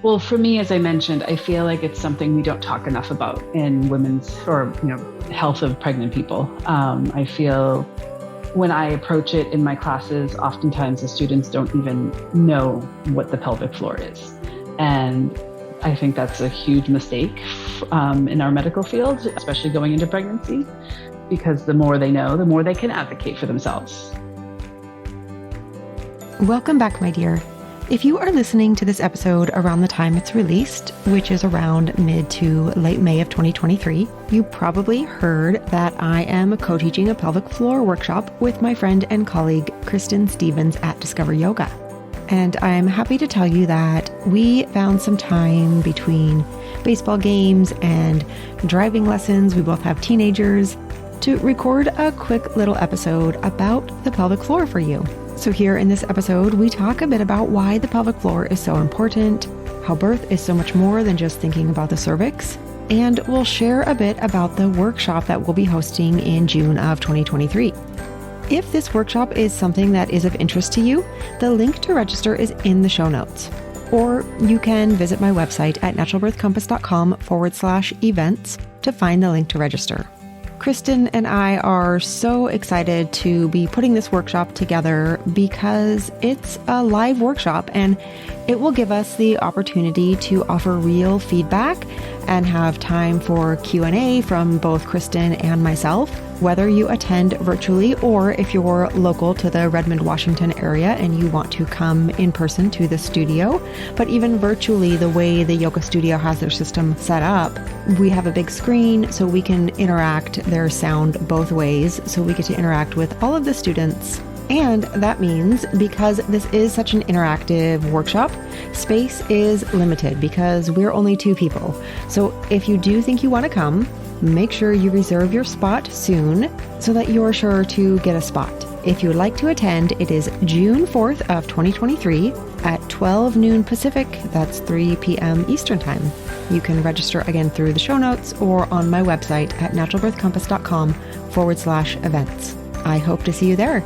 Well, for me, as I mentioned, I feel like it's something we don't talk enough about in women's or, health of pregnant people. I feel when I approach it in my classes, oftentimes the students don't even know what the pelvic floor is. And I think that's a huge mistake in our medical field, especially going into pregnancy, because the more they know, the more they can advocate for themselves. Welcome back, my dear. If you are listening to this episode around the time it's released, which is around mid to late May of 2023, you probably heard that I am co-teaching a pelvic floor workshop with my friend and colleague, Kristen Stevens at Discover Yoga. And I'm happy to tell you that we found some time between baseball games and driving lessons, we both have teenagers, to record a quick little episode about the pelvic floor for you. So here in this episode, we talk a bit about why the pelvic floor is so important, how birth is so much more than just thinking about the cervix, and we'll share a bit about the workshop that we'll be hosting in June of 2023. If this workshop is something that is of interest to you, the link to register is in the show notes. Or you can visit my website at naturalbirthcompass.com/events to find the link to register. Kristen and I are so excited to be putting this workshop together because it's a live workshop and it will give us the opportunity to offer real feedback and have time for Q&A from both Kristen and myself, whether you attend virtually or if you're local to the Redmond, Washington area and you want to come in person to the studio. But even virtually, the way the yoga studio has their system set up, we have a big screen so we can interact. There's sound both ways, so we get to interact with all of the students. And that means because this is such an interactive workshop, space is limited because we're only 2 people. So if you do think you want to come, make sure you reserve your spot soon so that you're sure to get a spot. If you would like to attend, it is June 4th of 2023 at 12 noon Pacific. That's 3 p.m. Eastern Time. You can register again through the show notes or on my website at naturalbirthcompass.com/events. I hope to see you there.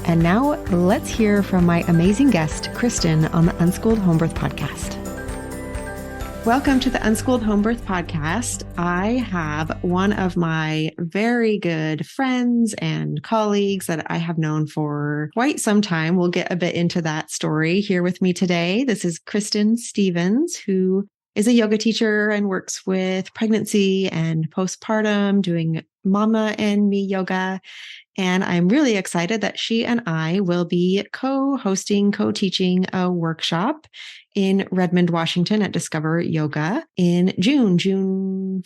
And now let's hear from my amazing guest, Kristen, on the Unschooled Homebirth Podcast. Welcome to the Unschooled Homebirth Podcast. I have one of my very good friends and colleagues that I have known for quite some time. We'll get a bit into that story here with me today. This is Kristen Stevens, who is a yoga teacher and works with pregnancy and postpartum, doing Mama and Me yoga. And I'm really excited that she and I will be co-hosting, co-teaching a workshop in Redmond, Washington at Discover Yoga in June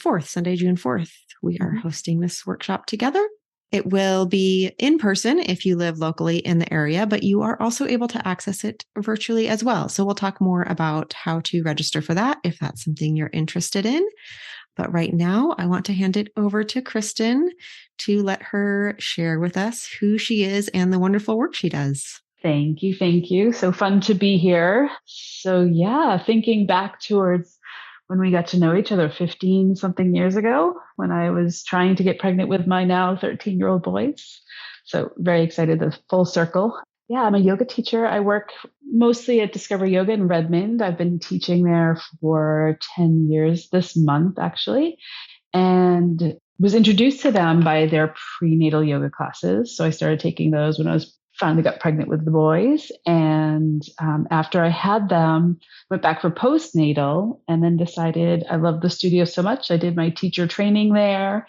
4th, Sunday, June 4th. We are hosting this workshop together. It will be in person if you live locally in the area, but you are also able to access it virtually as well. So we'll talk more about how to register for that if that's something you're interested in. But right now, I want to hand it over to Kristen to let her share with us who she is and the wonderful work she does. Thank you. Thank you. So fun to be here. So yeah, thinking back towards when we got to know each other 15 something years ago, when I was trying to get pregnant with my now 13-year-old boys. So very excited, the full circle. Yeah, I'm a yoga teacher. I work mostly at Discover Yoga in Redmond. I've been teaching there for 10 years this month, actually, and was introduced to them by their prenatal yoga classes. So I started taking those when I finally got pregnant with the boys. And after I had them, went back for postnatal and then decided I love the studio so much. I did my teacher training there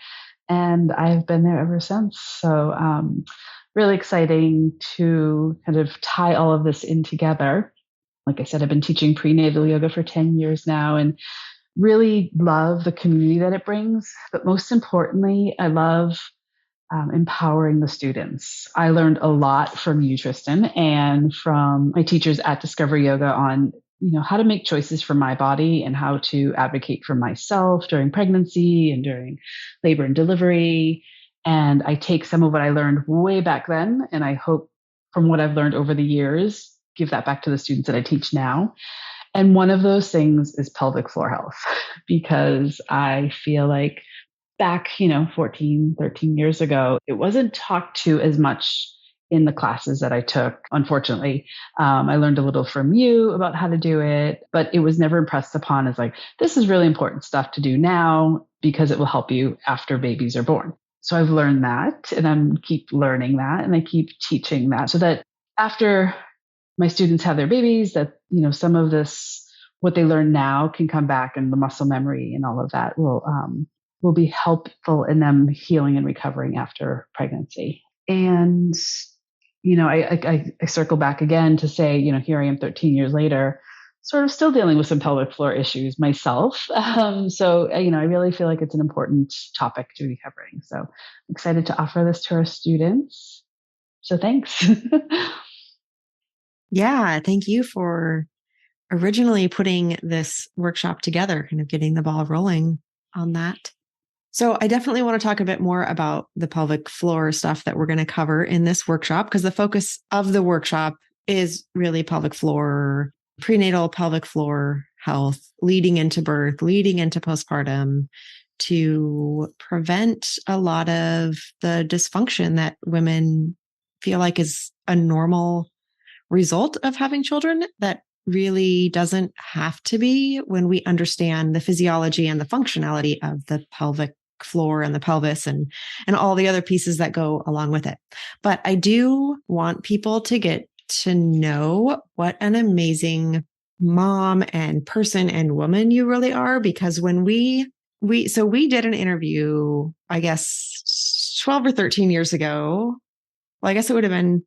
and I've been there ever since. So really exciting to kind of tie all of this in together. Like I said, I've been teaching prenatal yoga for 10 years now and really love the community that it brings. But most importantly, I love empowering the students. I learned a lot from you, Tristan, and from my teachers at Discover Yoga on, how to make choices for my body and how to advocate for myself during pregnancy and during labor and delivery. And I take some of what I learned way back then, and I hope from what I've learned over the years, give that back to the students that I teach now. And one of those things is pelvic floor health, because I feel like back, 14, 13 years ago, it wasn't talked to as much in the classes that I took. Unfortunately, I learned a little from you about how to do it, but it was never impressed upon as like, this is really important stuff to do now because it will help you after babies are born. So I've learned that, and I'm keep learning that, and I keep teaching that, so that after my students have their babies, that, some of this, what they learn now can come back, and the muscle memory and all of that will be helpful in them healing and recovering after pregnancy. And, I circle back again to say, here I am 13 years later, sort of still dealing with some pelvic floor issues myself. So, I really feel like it's an important topic to be covering. So I'm excited to offer this to our students. So thanks. Yeah, thank you for originally putting this workshop together, kind of getting the ball rolling on that. So I definitely want to talk a bit more about the pelvic floor stuff that we're going to cover in this workshop, because the focus of the workshop is really pelvic floor, prenatal pelvic floor health, leading into birth, leading into postpartum, to prevent a lot of the dysfunction that women feel like is a normal result of having children, that really doesn't have to be, when we understand the physiology and the functionality of the pelvic floor and the pelvis and all the other pieces that go along with it. But I do want people to get to know what an amazing mom and person and woman you really are, because when we did an interview, I guess 12 or 13 years ago. Well, I guess it would have been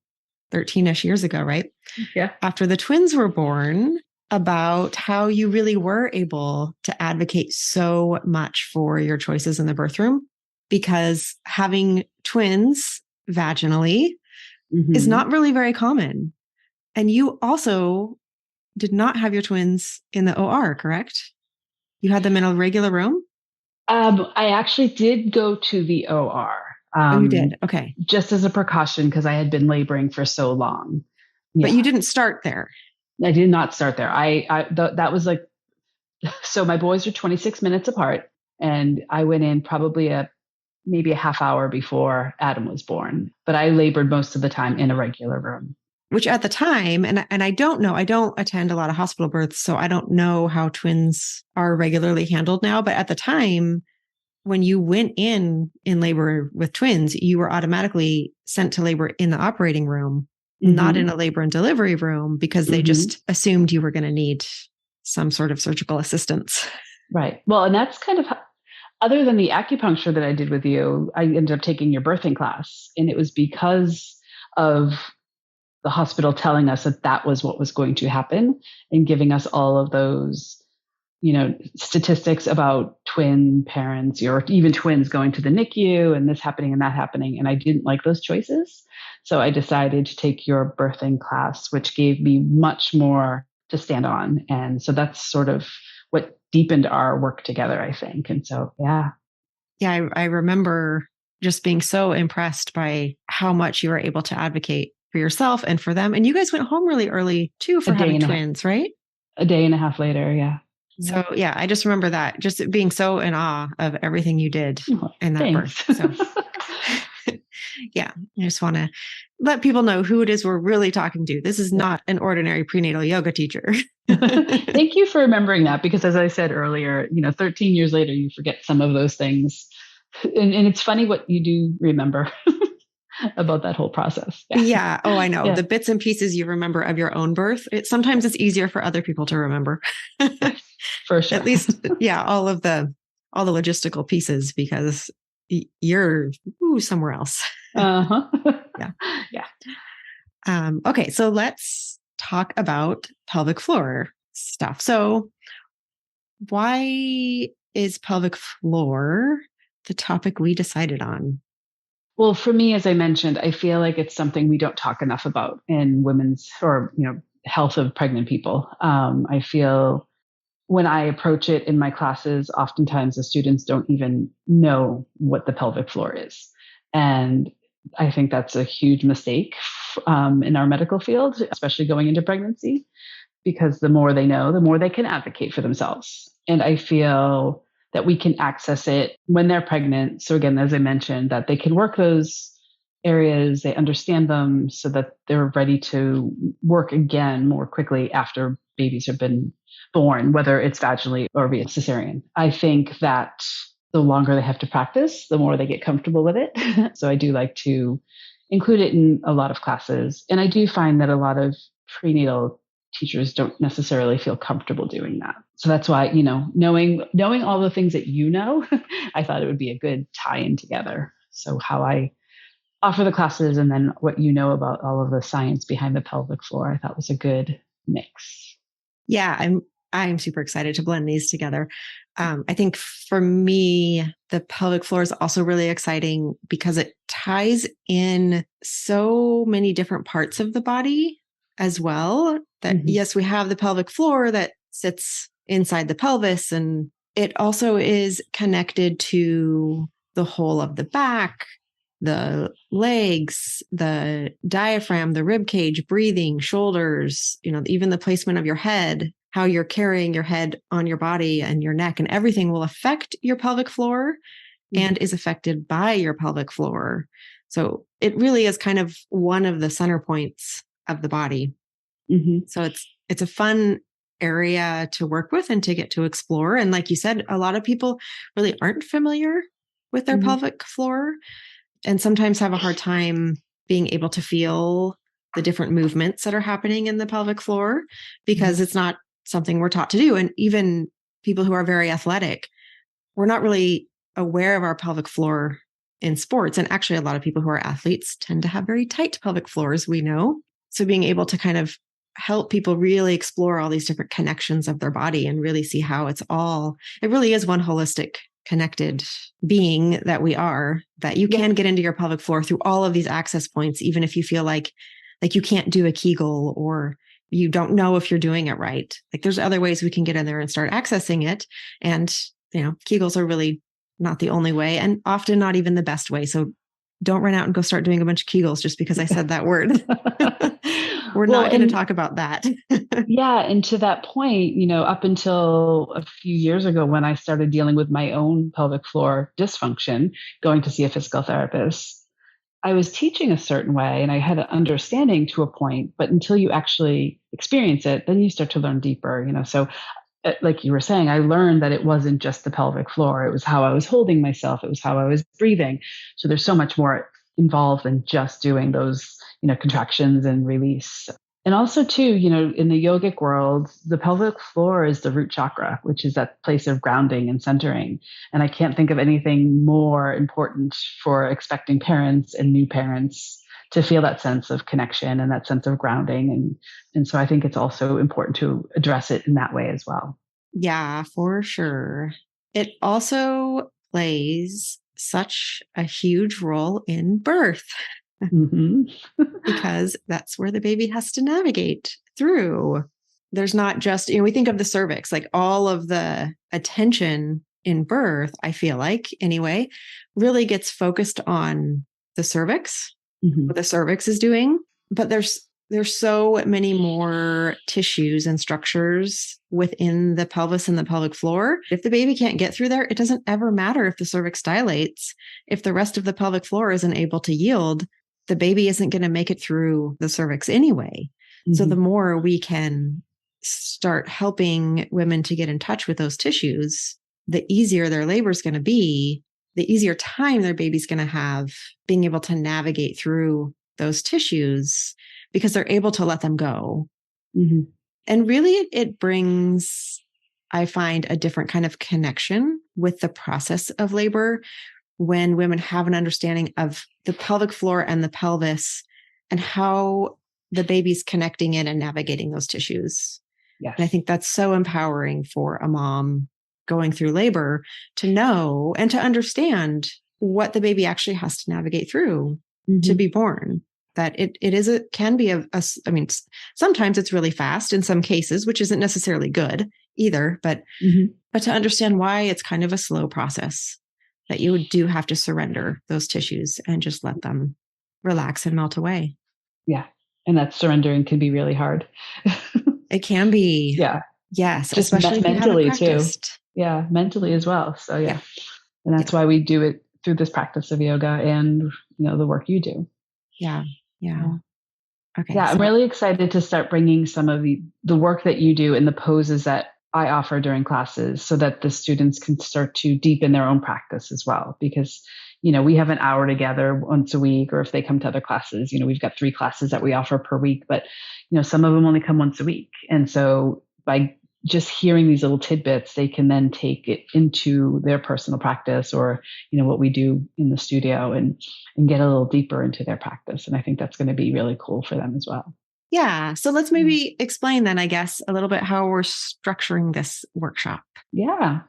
13-ish years ago, right? Yeah. After the twins were born, about how you really were able to advocate so much for your choices in the birth room, because having twins vaginally is not really very common. And you also did not have your twins in the OR, correct? You had them in a regular room? I actually did go to the OR. Oh, you did? Okay. Just as a precaution, because I had been laboring for so long. Yeah. But you didn't start there. I did not start there. That was like, so my boys are 26 minutes apart, and I went in probably maybe a half hour before Adam was born, but I labored most of the time in a regular room. Which at the time, and I don't know, I don't attend a lot of hospital births, so I don't know how twins are regularly handled now. But at the time, when you went in labor with twins, you were automatically sent to labor in the operating room, not in a labor and delivery room, because they just assumed you were going to need some sort of surgical assistance. Right. Well, and that's kind of, other than the acupuncture that I did with you, I ended up taking your birthing class. And it was because of the hospital telling us that was what was going to happen, and giving us all of those, statistics about twin parents, or even twins going to the NICU and this happening and that happening. And I didn't like those choices. So I decided to take your birthing class, which gave me much more to stand on. And so that's sort of what deepened our work together, I think. And so, yeah. Yeah, I remember just being so impressed by how much you were able to advocate for yourself and for them. And you guys went home really early too for having twins, right? A day and a half later, yeah. So yeah, I just remember that, just being so in awe of everything you did in that birth. So yeah, I just want to let people know who it is we're really talking to. This is not an ordinary prenatal yoga teacher. Thank you for remembering that, because as I said earlier, 13 years later, you forget some of those things. And it's funny what you do remember about that whole process. Yeah. Oh, I know. Yeah. The bits and pieces you remember of your own birth. Sometimes it's easier for other people to remember. For sure. At least, yeah, all the logistical pieces, because you're somewhere else. Yeah. Yeah. Okay. So let's talk about pelvic floor stuff. So why is pelvic floor the topic we decided on? Well, for me, as I mentioned, I feel like it's something we don't talk enough about in women's, or, health of pregnant people. I feel when I approach it in my classes, oftentimes the students don't even know what the pelvic floor is. And I think that's a huge mistake in our medical field, especially going into pregnancy, because the more they know, the more they can advocate for themselves. And I feel that we can access it when they're pregnant. So again, as I mentioned, that they can work those areas, they understand them so that they're ready to work again more quickly after babies have been born, whether it's vaginally or via cesarean. I think that the longer they have to practice, the more they get comfortable with it. So I do like to include it in a lot of classes. And I do find that a lot of prenatal teachers don't necessarily feel comfortable doing that. So that's why, knowing all the things that I thought it would be a good tie in together. So how I offer the classes and then what you know about all of the science behind the pelvic floor, I thought was a good mix. Yeah, I'm super excited to blend these together. I think for me, the pelvic floor is also really exciting because it ties in so many different parts of the body as well. That yes, we have the pelvic floor that sits inside the pelvis, and it also is connected to the whole of the back, the legs, the diaphragm, the rib cage, breathing, shoulders, even the placement of your head, how you're carrying your head on your body and your neck, and everything will affect your pelvic floor and is affected by your pelvic floor. So it really is kind of one of the center points of the body. So it's a fun area to work with and to get to explore. And like you said, a lot of people really aren't familiar with their pelvic floor and sometimes have a hard time being able to feel the different movements that are happening in the pelvic floor because it's not something we're taught to do. And even people who are very athletic, we're not really aware of our pelvic floor in sports. And actually, a lot of people who are athletes tend to have very tight pelvic floors, we know. So being able to kind of help people really explore all these different connections of their body and really see how it really is one holistic connected being that we are, that you can get into your pelvic floor through all of these access points, even if you feel like you can't do a Kegel or you don't know if you're doing it right. Like there's other ways we can get in there and start accessing it. And, Kegels are really not the only way and often not even the best way. So don't run out and go start doing a bunch of Kegels just because I said that word. We're not going to talk about that. Yeah. And to that point, up until a few years ago, when I started dealing with my own pelvic floor dysfunction, going to see a physical therapist, I was teaching a certain way and I had an understanding to a point, but until you actually experience it, then you start to learn deeper, So like you were saying, I learned that it wasn't just the pelvic floor. It was how I was holding myself. It was how I was breathing. So there's so much more involved than just doing those, contractions and release. And also too, in the yogic world, the pelvic floor is the root chakra, which is that place of grounding and centering. And I can't think of anything more important for expecting parents and new parents to feel that sense of connection and that sense of grounding. And so I think it's also important to address it in that way as well. Yeah, for sure. It also plays such a huge role in birth because that's where the baby has to navigate through. There's not just, we think of the cervix, like all of the attention in birth, I feel like anyway, really gets focused on the cervix, what the cervix is doing. But there's so many more tissues and structures within the pelvis and the pelvic floor. If the baby can't get through there, it doesn't ever matter if the cervix dilates. If the rest of the pelvic floor isn't able to yield, the baby isn't going to make it through the cervix anyway. So the more we can start helping women to get in touch with those tissues, the easier their labor is going to be, the easier time their baby's going to have being able to navigate through those tissues because they're able to let them go. And really it brings, I find, a different kind of connection with the process of labor when women have an understanding of the pelvic floor and the pelvis and how the baby's connecting in and navigating those tissues. Yes. And I think that's so empowering for a mom going through labor to know and to understand what the baby actually has to navigate through to be born. That it can be sometimes it's really fast in some cases, which isn't necessarily good either, but to understand why it's kind of a slow process, that you do have to surrender those tissues and just let them relax and melt away. Yeah. And that surrendering can be really hard. It can be. Yeah. Yes. Just especially mentally too. Yeah. Mentally as well. So yeah. And that's why we do it through this practice of yoga and, the work you do. Yeah. Yeah. Yeah. Okay. Yeah, I'm So really excited to start bringing some of the work that you do and the poses that I offer during classes so that the students can start to deepen their own practice as well. Because, we have an hour together once a week, or if they come to other classes, we've got 3 classes that we offer per week, but, some of them only come once a week. And so by just hearing these little tidbits, they can then take it into their personal practice or, what we do in the studio and get a little deeper into their practice. And I think that's going to be really cool for them as well. yeah. So let's maybe explain then, I guess, a little bit how we're structuring this workshop. Yeah.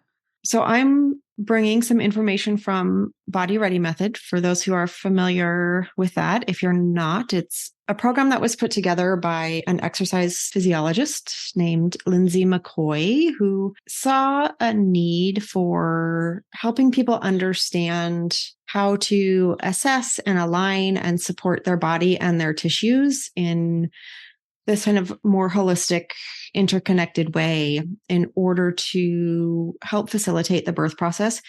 So I'm bringing some information from Body Ready Method for those who are familiar with that. If you're not, it's a program that was put together by an exercise physiologist named Lindsay McCoy, who saw a need for helping people understand how to assess and align and support their body and their tissues in this kind of more holistic, interconnected way in order to help facilitate the birth process,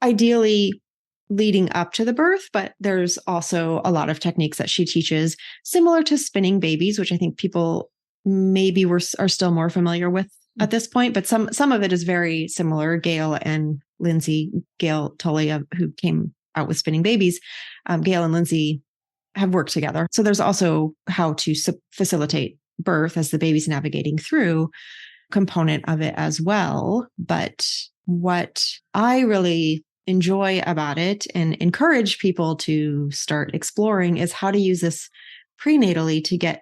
ideally leading up to the birth. But there's also a lot of techniques that she teaches similar to spinning babies, which I think people maybe are still more familiar with at this point. But some of it is very similar. Gail and Lindsay, Gail Tully, who came out with spinning babies, Gail and Lindsay have worked together. So there's also how to facilitate birth as the baby's navigating through component of it as well. But what I really enjoy about it and encourage people to start exploring is how to use this prenatally to get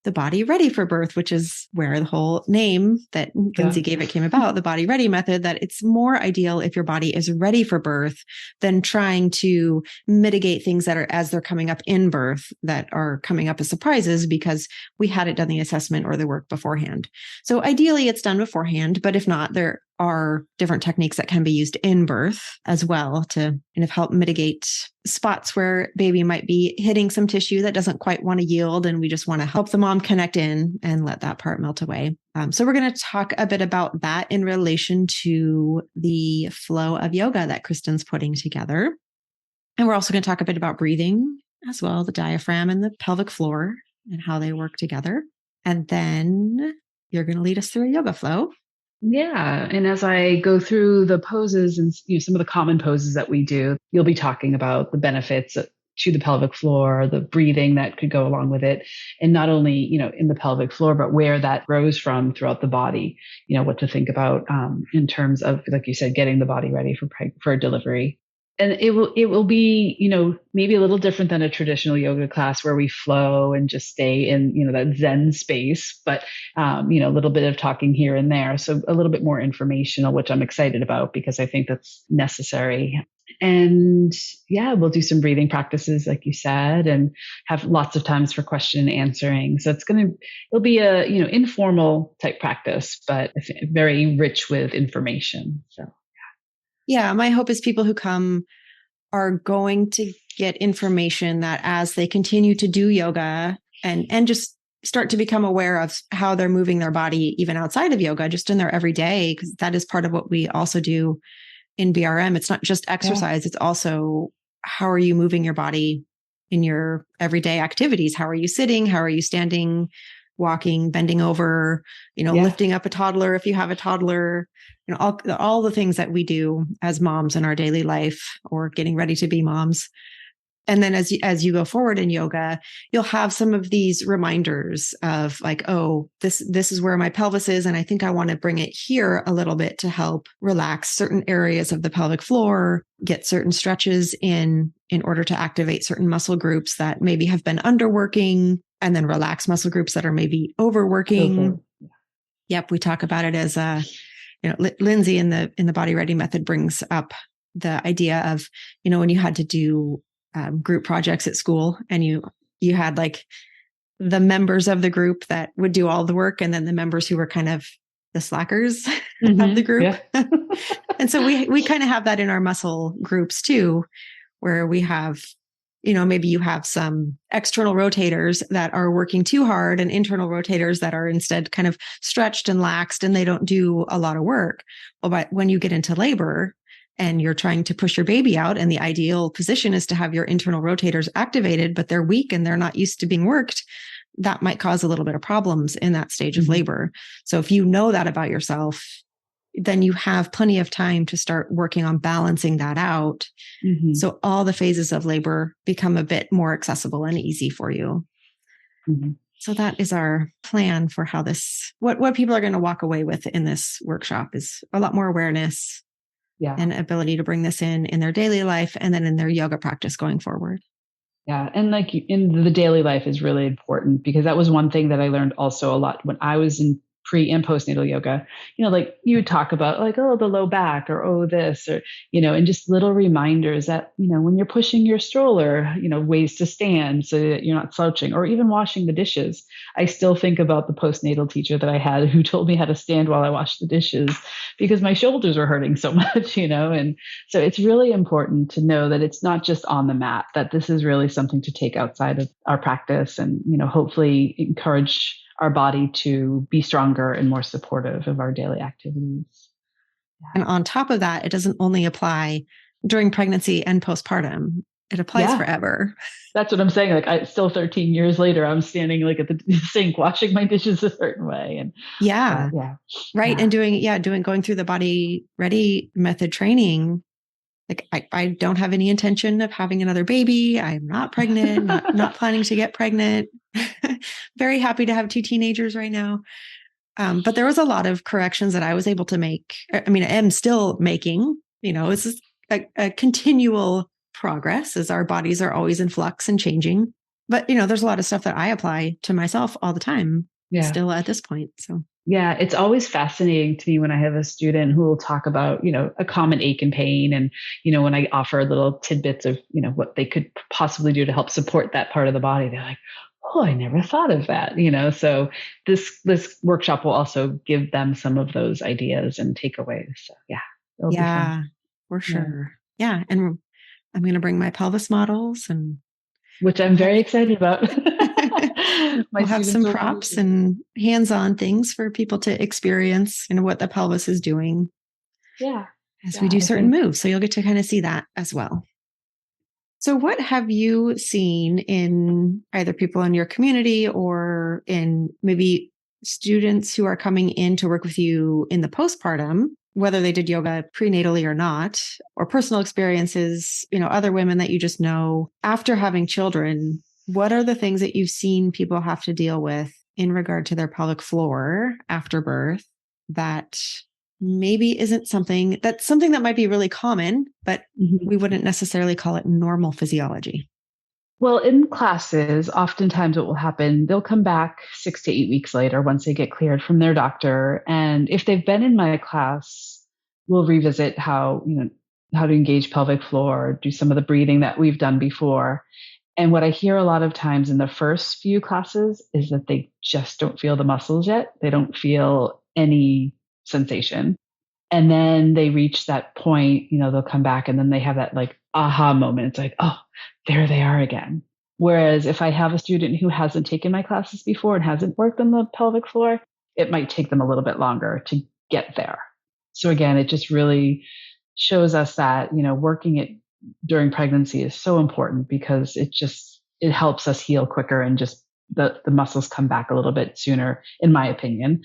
the body ready for birth, which is where the whole name that Lindsay gave it came about, the Body Ready Method, that it's more ideal if your body is ready for birth than trying to mitigate things that are as they're coming up in birth that are coming up as surprises because we hadn't done the assessment or the work beforehand. So ideally it's done beforehand, but if not, there are different techniques that can be used in birth as well to kind of help mitigate spots where baby might be hitting some tissue that doesn't quite want to yield. And we just want to help the mom connect in and let that part melt away. So we're going to talk a bit about that in relation to the flow of yoga that Kristen's putting together. And we're also going to talk a bit about breathing as well, the diaphragm and the pelvic floor and how they work together. And then you're going to lead us through a yoga flow. Yeah. And as I go through the poses and some of the common poses that we do, you'll be talking about the benefits to the pelvic floor, the breathing that could go along with it. And not only, in the pelvic floor, but where that grows from throughout the body, what to think about in terms of, like you said, getting the body ready for a delivery. And it will be, maybe a little different than a traditional yoga class where we flow and just stay in, that Zen space, but, a little bit of talking here and there. So a little bit more informational, which I'm excited about because I think that's necessary. And yeah, we'll do some breathing practices, like you said, and have lots of times for question and answering. So it'll be a, informal type practice, but very rich with information. So. Yeah, my hope is people who come are going to get information that as they continue to do yoga and just start to become aware of how they're moving their body, even outside of yoga, just in their everyday, because that is part of what we also do in BRM. It's not just exercise. It's also how are you moving your body in your everyday activities? How are you sitting? How are you standing, walking, bending over, lifting up a toddler if you have a toddler, all the things that we do as moms in our daily life or getting ready to be moms. And then as you go forward in yoga, you'll have some of these reminders of like, oh, this is where my pelvis is. And I think I want to bring it here a little bit to help relax certain areas of the pelvic floor, get certain stretches in order to activate certain muscle groups that maybe have been underworking, and then relax muscle groups that are maybe overworking. Yep. We talk about it as Lindsay in the Body Ready Method brings up the idea of, when you had to do group projects at school and you had like the members of the group that would do all the work and then the members who were kind of the slackers of the group. Yeah. And so we kind of have that in our muscle groups too, where we have, maybe you have some external rotators that are working too hard and internal rotators that are instead kind of stretched and laxed and they don't do a lot of work. Well, but when you get into labor, and you're trying to push your baby out, and the ideal position is to have your internal rotators activated, but they're weak and they're not used to being worked, that might cause a little bit of problems in that stage of labor. So if you know that about yourself, then you have plenty of time to start working on balancing that out. So all the phases of labor become a bit more accessible and easy for you. So that is our plan for how this, what people are going to walk away with in this workshop is a lot more awareness and ability to bring this in their daily life and then in their yoga practice going forward. Yeah. And like in the daily life is really important, because that was one thing that I learned also a lot when I was in pre and postnatal yoga. Like you would talk about like, oh, the low back, or oh, this, or, and just little reminders that, when you're pushing your stroller, ways to stand so that you're not slouching, or even washing the dishes. I still think about the postnatal teacher that I had who told me how to stand while I washed the dishes because my shoulders were hurting so much, and so it's really important to know that it's not just on the mat, that this is really something to take outside of our practice and, hopefully encourage our body to be stronger and more supportive of our daily activities. And on top of that, it doesn't only apply during pregnancy and postpartum. It applies forever. That's what I'm saying. Like still 13 years later, I'm standing like at the sink, washing my dishes a certain way. And right. And going through the Body Ready method training. Like I don't have any intention of having another baby. I'm not pregnant, not planning to get pregnant. Very happy to have 2 teenagers right now. But there was a lot of corrections that I was able to make. I mean, I am still making, it's just a continual progress as our bodies are always in flux and changing. But, there's a lot of stuff that I apply to myself all the time still at this point. So. Yeah, it's always fascinating to me when I have a student who will talk about, a common ache and pain. And, when I offer little tidbits of, what they could possibly do to help support that part of the body, they're like, oh, I never thought of that, so this workshop will also give them some of those ideas and takeaways. So it'll be fun. For sure. Yeah. And I'm going to bring my pelvis models, and which I'm very excited about. We'll have some props and hands-on things for people to experience, what the pelvis is doing. As we do certain moves. So you'll get to kind of see that as well. So what have you seen in either people in your community or in maybe students who are coming in to work with you in the postpartum, whether they did yoga prenatally or not, or personal experiences, other women that you just know after having children? What are the things that you've seen people have to deal with in regard to their pelvic floor after birth that maybe isn't something that might be really common, but we wouldn't necessarily call it normal physiology? Well, in classes, oftentimes what will happen, they'll come back 6 to 8 weeks later once they get cleared from their doctor. And if they've been in my class, we'll revisit how to engage pelvic floor, do some of the breathing that we've done before. And what I hear a lot of times in the first few classes is that they just don't feel the muscles yet. They don't feel any sensation. And then they reach that point, they'll come back and then they have that like aha moment. It's like, oh, there they are again. Whereas if I have a student who hasn't taken my classes before and hasn't worked on the pelvic floor, it might take them a little bit longer to get there. So again, it just really shows us that, working it during pregnancy is so important because it helps us heal quicker and just the muscles come back a little bit sooner, in my opinion.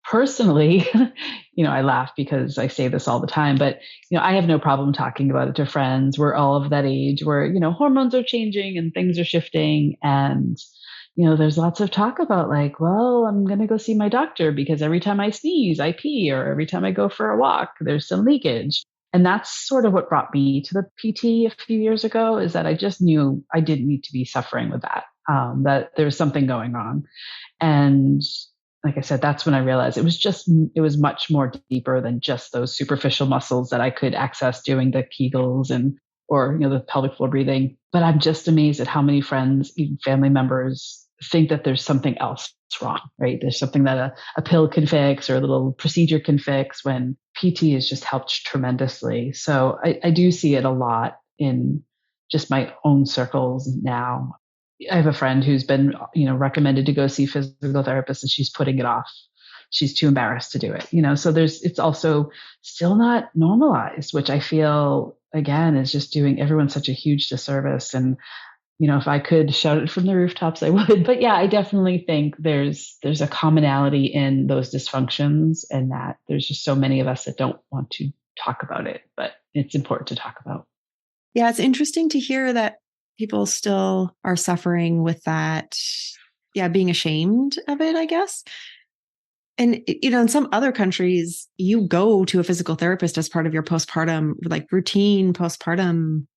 Personally, I laugh because I say this all the time, but, I have no problem talking about it to friends. We're all of that age where, hormones are changing and things are shifting. And, there's lots of talk about like, well, I'm going to go see my doctor because every time I sneeze, I pee, or every time I go for a walk, there's some leakage. And that's sort of what brought me to the PT a few years ago, is that I just knew I didn't need to be suffering with that, that there was something going on. And like I said, that's when I realized it was much more deeper than just those superficial muscles that I could access doing the Kegels or the pelvic floor breathing. But I'm just amazed at how many friends, even family members, think that there's something else wrong, right? There's something that a pill can fix or a little procedure can fix, when PT has just helped tremendously. So I do see it a lot in just my own circles now. I have a friend who's been, recommended to go see physical therapists, and she's putting it off she's too embarrassed to do it. So it's also still not normalized, which I feel again is just doing everyone such a huge disservice. And if I could shout it from the rooftops, I would. But yeah, I definitely think there's a commonality in those dysfunctions, and that there's just so many of us that don't want to talk about it, but it's important to talk about. Yeah, it's interesting to hear that people still are suffering with that. Yeah, being ashamed of it, I guess. And, in some other countries, you go to a physical therapist as part of your postpartum, like routine postpartum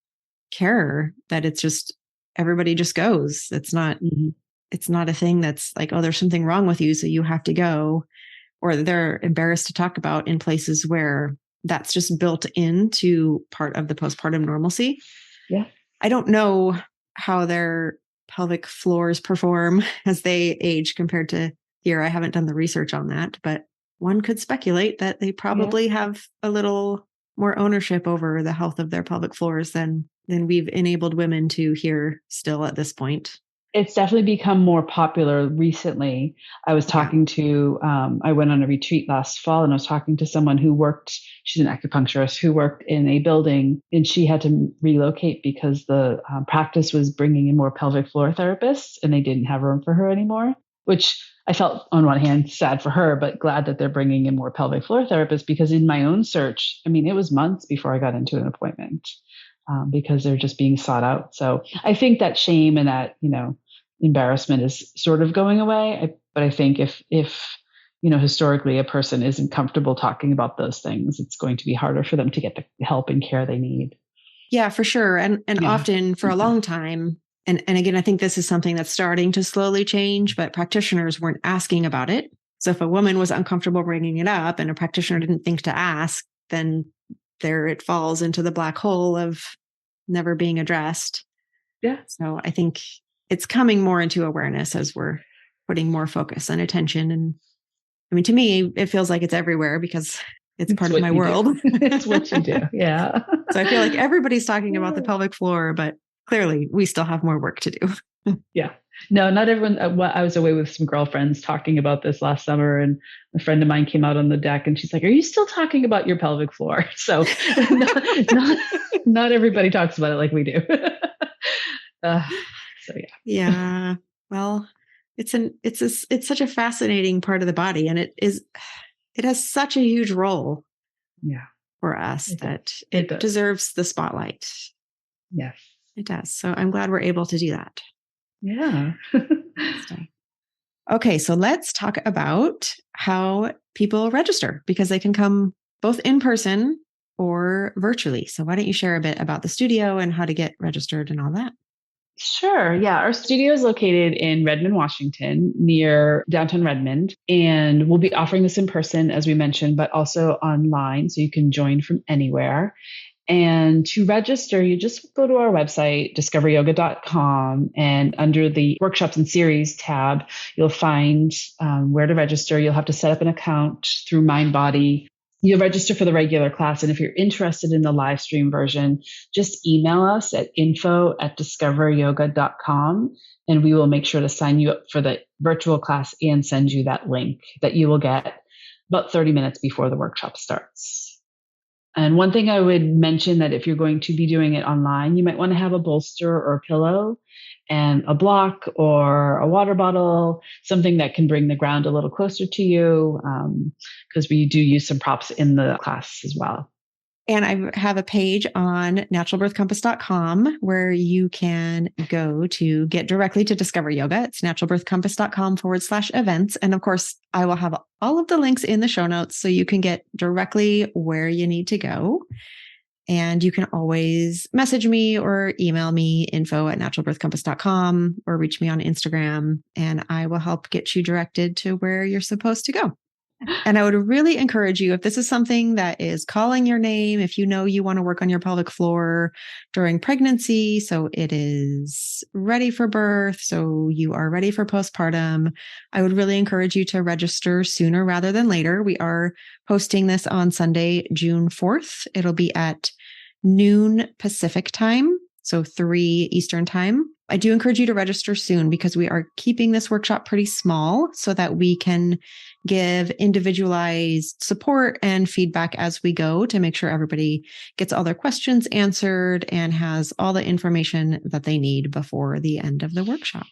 care, that it's just, everybody just goes. It's not, it's not a thing that's like, oh, there's something wrong with you, so you have to go, or they're embarrassed to talk about in places where that's just built into part of the postpartum normalcy. Yeah. I don't know how their pelvic floors perform as they age compared to here. I haven't done the research on that, but one could speculate that they probably have a little more ownership over the health of their pelvic floors than we've enabled women to here still at this point. It's definitely become more popular recently. I was talking to, I went on a retreat last fall, and I was talking to someone who worked, she's an acupuncturist who worked in a building, and she had to relocate because the practice was bringing in more pelvic floor therapists, and they didn't have room for her anymore, which I felt on one hand sad for her, but glad that they're bringing in more pelvic floor therapists, because in my own search, it was months before I got into an appointment. Because they're just being sought out. So I think that shame and that, embarrassment is sort of going away. But I think if historically a person isn't comfortable talking about those things, it's going to be harder for them to get the help and care they need. Yeah, for sure. And often for a long time, and again, I think this is something that's starting to slowly change, but practitioners weren't asking about it. So if a woman was uncomfortable bringing it up and a practitioner didn't think to ask, then there it falls into the black hole of never being addressed. Yeah. So I think it's coming more into awareness as we're putting more focus and attention. And to me, it feels like it's everywhere because it's part of my world. It's what you do. Yeah. So I feel like everybody's talking about the pelvic floor, but clearly we still have more work to do. Yeah. No, not everyone. I was away with some girlfriends talking about this last summer, and a friend of mine came out on the deck and she's like, "Are you still talking about your pelvic floor?" So not everybody talks about it like we do. So yeah. Yeah. Well, it's such a fascinating part of the body, and it has such a huge role. Yeah. For us that it deserves the spotlight. Yes. It does. So I'm glad we're able to do that. Yeah. Okay, so let's talk about how people register, because they can come both in person or virtually. So why don't you share a bit about the studio and how to get registered and all that? Sure. Yeah. Our studio is located in Redmond, Washington, near downtown Redmond. And we'll be offering this in person, as we mentioned, but also online. So you can join from anywhere. And to register, you just go to our website, discoveryoga.com, and under the workshops and series tab, you'll find where to register. You'll have to set up an account through MindBody. You'll register for the regular class. And if you're interested in the live stream version, just email us at info@discoveryoga.com, and we will make sure to sign you up for the virtual class and send you that link that you will get about 30 minutes before the workshop starts. And one thing I would mention, that if you're going to be doing it online, you might want to have a bolster or a pillow and a block or a water bottle, something that can bring the ground a little closer to you, because we do use some props in the class as well. And I have a page on naturalbirthcompass.com where you can go to get directly to Discover Yoga. It's naturalbirthcompass.com/events. And of course, I will have all of the links in the show notes so you can get directly where you need to go. And you can always message me or email me info@naturalbirthcompass.com, or reach me on Instagram, and I will help get you directed to where you're supposed to go. And I would really encourage you, if this is something that is calling your name, if you know you want to work on your pelvic floor during pregnancy, so it is ready for birth, so you are ready for postpartum, I would really encourage you to register sooner rather than later. We are posting this on Sunday, June 4th. It'll be at noon Pacific time, so 3 Eastern time I do encourage you to register soon because we are keeping this workshop pretty small so that we can give individualized support and feedback as we go to make sure everybody gets all their questions answered and has all the information that they need before the end of the workshop.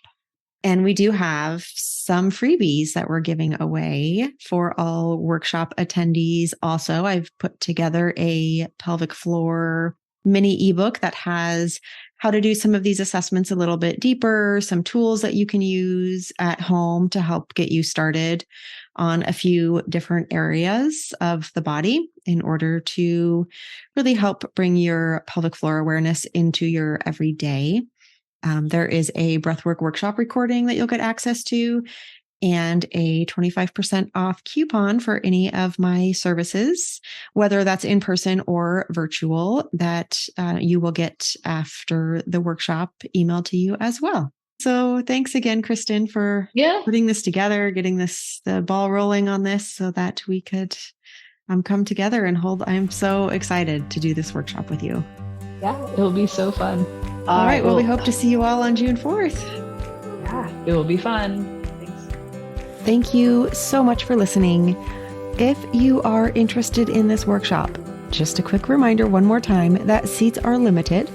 And we do have some freebies that we're giving away for all workshop attendees. Also, I've put together a pelvic floor mini ebook that has how to do some of these assessments a little bit deeper, some tools that you can use at home to help get you started on a few different areas of the body in order to really help bring your pelvic floor awareness into your everyday. There is a breathwork workshop recording that you'll get access to and a 25% off coupon for any of my services, whether that's in person or virtual, that you will get after the workshop emailed to you as well. So thanks again, Kristen, for putting this together, getting the ball rolling on this so that we could come together and hold. I'm so excited to do this workshop with you. Yeah, it'll be so fun. All right. Well, we hope to see you all on June 4th. Yeah, it will be fun. Thank you so much for listening. If you are interested in this workshop, just a quick reminder one more time that seats are limited.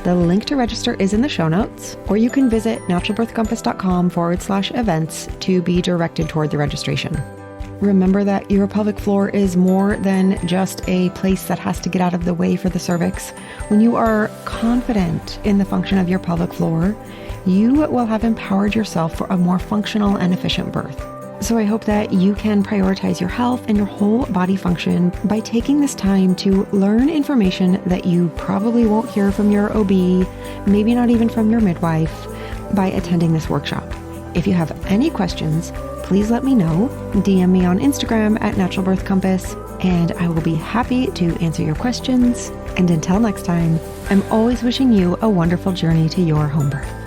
The link to register is in the show notes, or you can visit naturalbirthcompass.com/events to be directed toward the registration. Remember that your pelvic floor is more than just a place that has to get out of the way for the cervix. When you are confident in the function of your pelvic floor, you will have empowered yourself for a more functional and efficient birth. So I hope that you can prioritize your health and your whole body function by taking this time to learn information that you probably won't hear from your OB, maybe not even from your midwife, by attending this workshop. If you have any questions, please let me know. DM me on Instagram at Natural Birth Compass, and I will be happy to answer your questions. And until next time, I'm always wishing you a wonderful journey to your home birth.